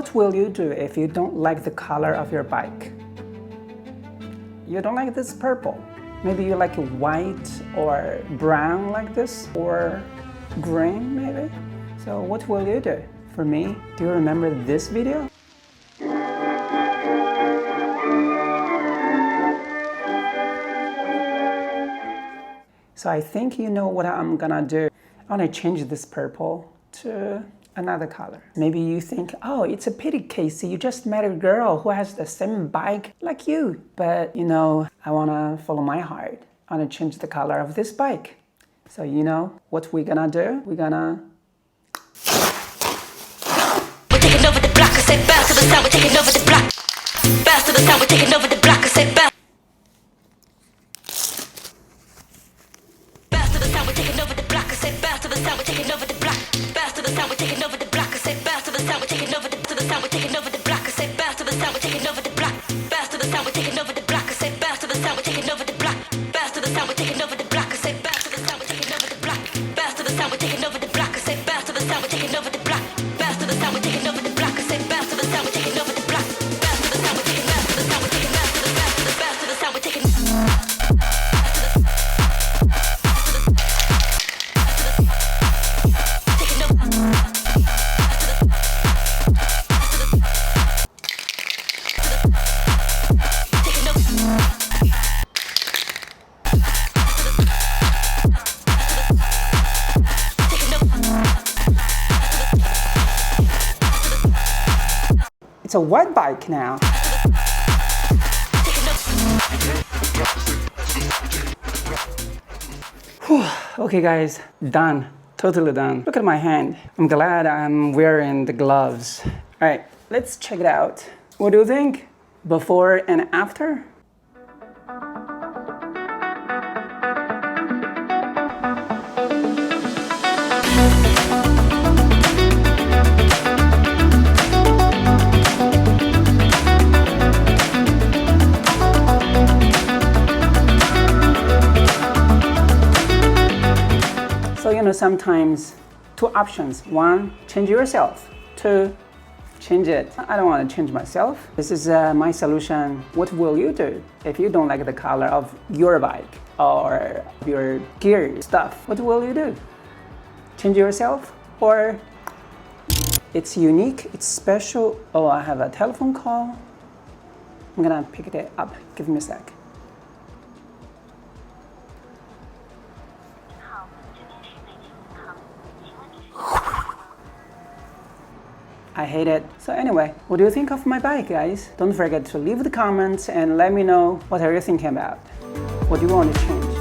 what will you do if you don't like the color of your bike? You don't like this purple. Maybe you like white or brown like this, or green maybe. So what will you do? For me, do you remember this video? So I think you know what I'm gonna do. I'm gonna change this purple to another color. Maybe you think, oh, it's a pity, Casey, you just met a girl who has the same bike like you. But you know, I wanna follow my heart. I wanna change the color of this bike. So you know what we're gonna do? We're taking over the block, I said bounce to the sound, we're taking over the block. Bounce to the sound, we're taking over the block, I said bounce. Bounce to the sound, we're taking over the block, I said bounce to the sound, we're taking over the block. Bounce to the sound, we're taking over the block, I said bounce to the sound, we're taking over the sound, we're taking over the block, I said bounce to the sound, we're taking over the block. Bounce to the sound, we're taking over the block, I said bounce to the sound, we're taking over the block. Bounce to the sound, we're taking over the block, I said bounce to the sound, we're taking over the block. Bounce to the sound, we're taking over the block, I said bounce to the sound, we're taking over the block. Bounce to the sound, we're taking over the block, I said bounce to the sound, we're taking over the block. Bounce to the sound, we're taking bounce to the sound, we're taking bounce to the bounce to the bounce to the sound, we're taking. It's a white bike now. Whew. Okay guys, done. Totally done. Look at my hand. I'm glad I'm wearing the gloves. All right, let's check it out. What do you think? Before and after? So you know, sometimes two options. One, change yourself. Two, change it. I don't want to change myself. This is my solution. What will you do if you don't like the color of your bike or your gear stuff? What will you do? Change yourself, or it's unique, it's special. Oh, I have a telephone call. I'm gonna pick it up. Give me a sec. I hate it. So anyway, what do you think of my bike, guys? Don't forget to leave the comments and let me know what are you thinking about. What do you want to change?